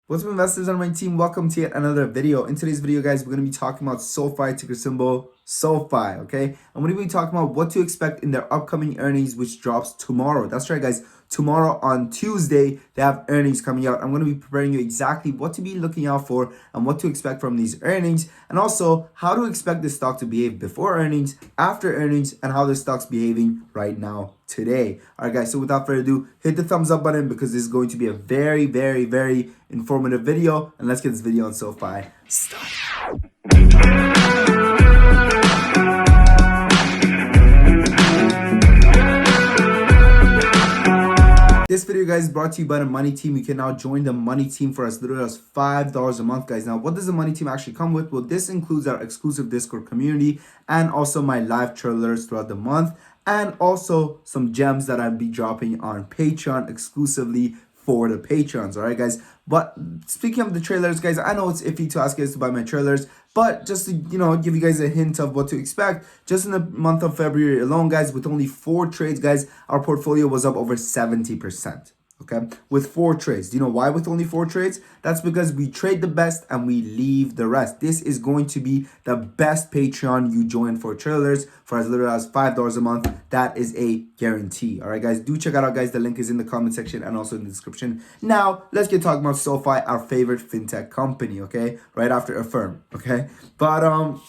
What's up, investors on my team? Welcome to yet another video. In today's video, guys, we're going to be talking about SOFI, ticker symbol SOFI, okay? I'm going to be talking about what to expect in their upcoming earnings, which drops tomorrow. That's right, guys. Tomorrow on Tuesday, they have earnings coming out. I'm going to be preparing you exactly what to be looking out for and what to expect from these earnings, and also how to expect the stock to behave before earnings, after earnings, and how the stock's behaving right now today. All right, guys, so without further ado, hit the thumbs up button because this is going to be a very informative video, and let's get this video on SOFI started. This video, guys, is brought to you by the Money Team. You can now join the Money Team for as little as $5 a month, guys. Now, what does the Money Team actually come with? Well, this includes our exclusive Discord community and also my live trailers throughout the month, and also some gems that I'll be dropping on Patreon exclusively for the Patreons. All right, guys. But speaking of the trailers, guys, I know it's iffy to ask you guys to buy my trailers, but just to, give you guys a hint of what to expect, just in the month of February alone, guys, with only 4 trades, guys, our portfolio was up over 70%. Okay, with 4 trades. Do you know why with only 4 trades? That's because we trade the best and we leave the rest. This is going to be the best Patreon you join for trailers for as little as $5 a month. That is a guarantee. All right, guys, do check it out, guys. The link is in the comment section and also in the description. Now, let's get talking about SOFI, our favorite fintech company, okay? Right after Affirm, okay? But,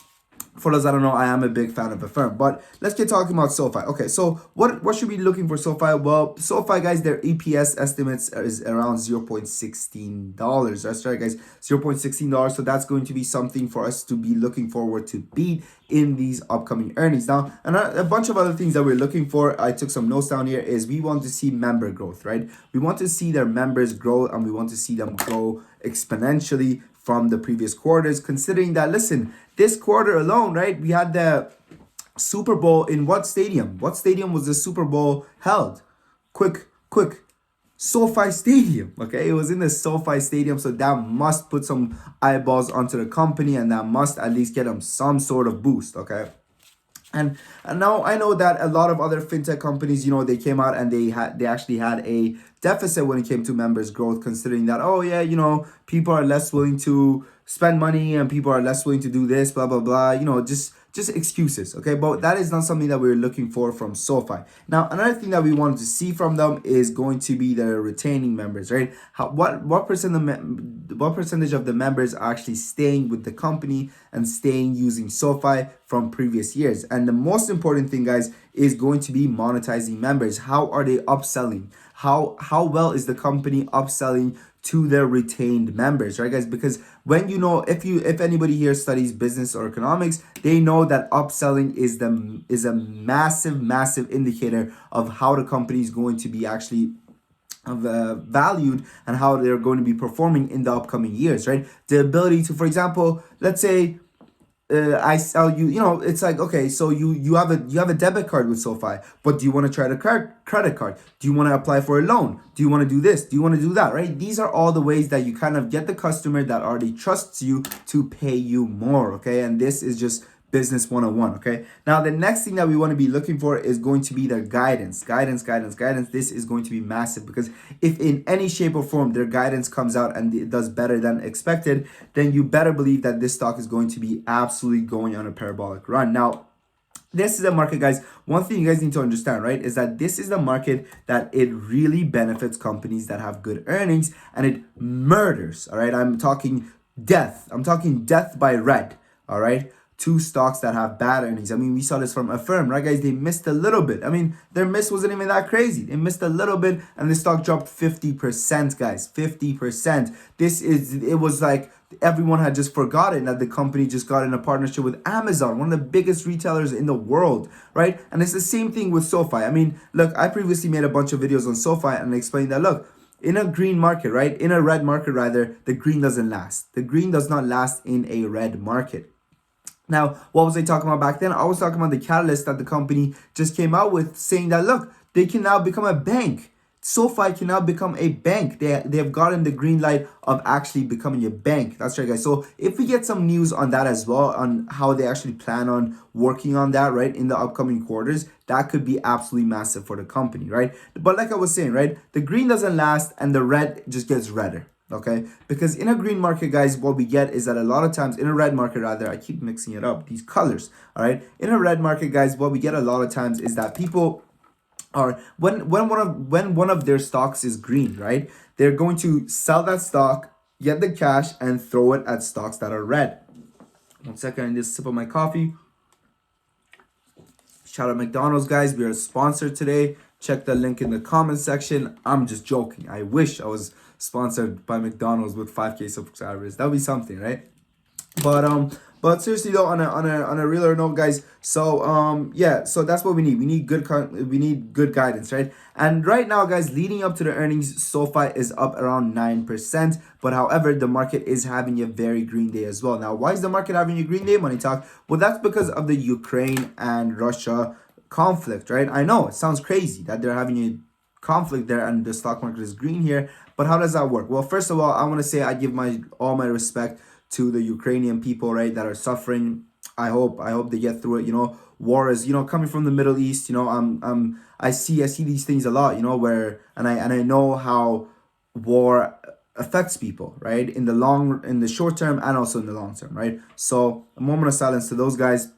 for those that don't know, I am a big fan of Affirm. But let's get talking about SOFI. Okay, so what should we be looking for SOFI? Well, SOFI, guys, their EPS estimates is around $0.16. That's right, guys, $0.16. So that's going to be something for us to be looking forward to beat in these upcoming earnings. Now, and a bunch of other things that we're looking for, I took some notes down here, is we want to see member growth, right? We want to see their members grow, and we want to see them grow exponentially from the previous quarters, considering that, listen, this quarter alone, right, we had the Super Bowl in what stadium? What stadium was the Super Bowl held? Quick. SoFi Stadium, okay? It was in the SoFi Stadium, so that must put some eyeballs onto the company, and that must at least get them some sort of boost, okay? And now I know that a lot of other fintech companies, they came out and they actually had a deficit when it came to members growth, considering that, oh yeah, people are less willing to spend money and people are less willing to do this, blah blah blah, just excuses, okay? But that is not something that we're looking for from SOFI. Now, another thing that we wanted to see from them is going to be their retaining members, right? What percentage of the members are actually staying with the company and staying using SOFI from previous years? And the most important thing, guys, is going to be monetizing members. How are they upselling? How well is the company upselling to their retained members, right, guys? Because when if anybody here studies business or economics, they know that upselling is a massive indicator of how the company is going to be actually valued and how they're going to be performing in the upcoming years, right? The ability to, for example, let's say I sell you, it's like, okay, so you have a debit card with SOFI, but do you want to try the credit card? Do you want to apply for a loan? Do you want to do this? Do you want to do that, right? These are all the ways that you kind of get the customer that already trusts you to pay you more, okay? And this is just business 101, okay? Now, the next thing that we want to be looking for is going to be their guidance. This is going to be massive, because if in any shape or form their guidance comes out and it does better than expected, then you better believe that this stock is going to be absolutely going on a parabolic run. Now, this is a market, guys. One thing you guys need to understand, right, is that this is the market that it really benefits companies that have good earnings, and it murders, all right? I'm talking death. I'm talking death by red, all right? 2 stocks that have bad earnings. I mean, we saw this from Affirm, right, guys? They missed a little bit. I mean, their miss wasn't even that crazy. They missed a little bit, and the stock dropped 50%, guys. 50%. It was like everyone had just forgotten that the company just got in a partnership with Amazon, one of the biggest retailers in the world, right? And it's the same thing with SOFI. I mean, look, I previously made a bunch of videos on SOFI and explained that, look, in a green market, right? In a red market, rather, the green doesn't last. The green does not last in a red market. Now, what was I talking about back then? I was talking about the catalyst that the company just came out with, saying that, look, they can now become a bank. SOFI can now become a bank. They have gotten the green light of actually becoming a bank. That's right, guys. So if we get some news on that as well, on how they actually plan on working on that, right, in the upcoming quarters, that could be absolutely massive for the company, right? But like I was saying, right, the green doesn't last and the red just gets redder. Okay, because in a green market, guys, what we get is that a lot of times, in a red market rather, I keep mixing it up, these colors. All right, in a red market, guys, what we get a lot of times is that people are, when one of their stocks is green, right, they're going to sell that stock, get the cash, and throw it at stocks that are red. 1 second, I just sip of my coffee. Shout out McDonald's, guys. We are sponsored today. Check the link in the comment section. I'm just joking. I wish I was sponsored by McDonald's with 5K subscribers. That would be something, right? But seriously though, on a realer note, guys. So yeah, so that's what we need. We need good guidance, right? And right now, guys, leading up to the earnings, SoFi is up around 9%. But however, the market is having a very green day as well. Now, why is the market having a green day, Money Talk? Well, that's because of the Ukraine and Russia conflict, right? I know it sounds crazy that they're having a conflict there and the stock market is green here, but how does that work? Well, first of all, I want to say I give all my respect to the Ukrainian people, right, that are suffering. I hope they get through it. You know, war is, coming from the Middle East. You know, I see these things a lot. You know, where and I know how war affects people, right, in the short term and also in the long term, right. So a moment of silence to those guys.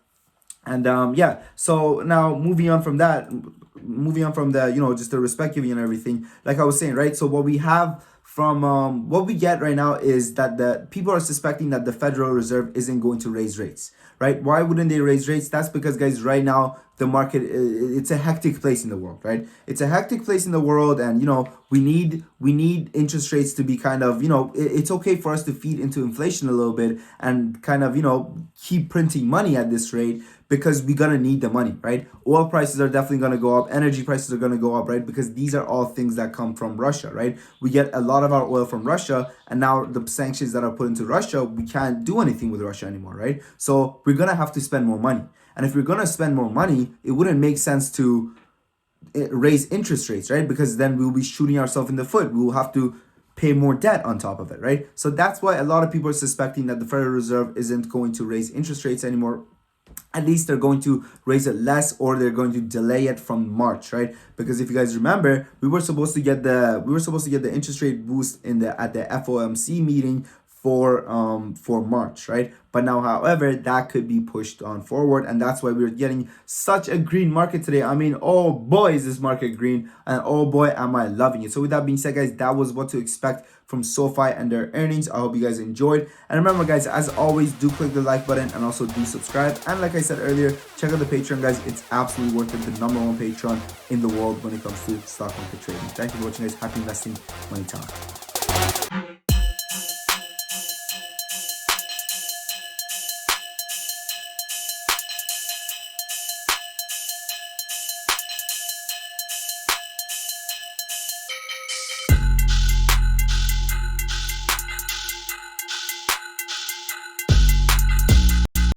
And yeah, so now moving on from the just the respect giving and everything, like I was saying, right. So what we have from what we get right now is that the people are suspecting that the Federal Reserve isn't going to raise rates, right? Why wouldn't they raise rates? That's because, guys, right now the market, it's a hectic place in the world, right? It's a hectic place in the world, and we need interest rates to be kind of, it's okay for us to feed into inflation a little bit and kind of keep printing money at this rate, because we're gonna need the money, right? Oil prices are definitely gonna go up, energy prices are gonna go up, right? Because these are all things that come from Russia, right? We get a lot of our oil from Russia, and now the sanctions that are put into Russia, we can't do anything with Russia anymore, right? So we're gonna have to spend more money. And if we're gonna spend more money, it wouldn't make sense to raise interest rates, right? Because then we'll be shooting ourselves in the foot. We will have to pay more debt on top of it, right? So that's why a lot of people are suspecting that the Federal Reserve isn't going to raise interest rates anymore. At least they're going to raise it less, or they're going to delay it from March, right? Because if you guys remember, we were supposed to get the interest rate boost at the FOMC meeting for March, right? But now, however, that could be pushed on forward, and that's why we're getting such a green market today. I mean, oh boy, is this market green, and oh boy, am I loving it. So with that being said, guys, that was what to expect from SoFi and their earnings. I hope you guys enjoyed, and remember, guys, as always, do click the like button and also do subscribe. And like I said earlier, check out the Patreon, guys. It's absolutely worth it. The #1 Patreon in the world when it comes to stock market trading. Thank you for watching, guys. Happy investing. Money Talk.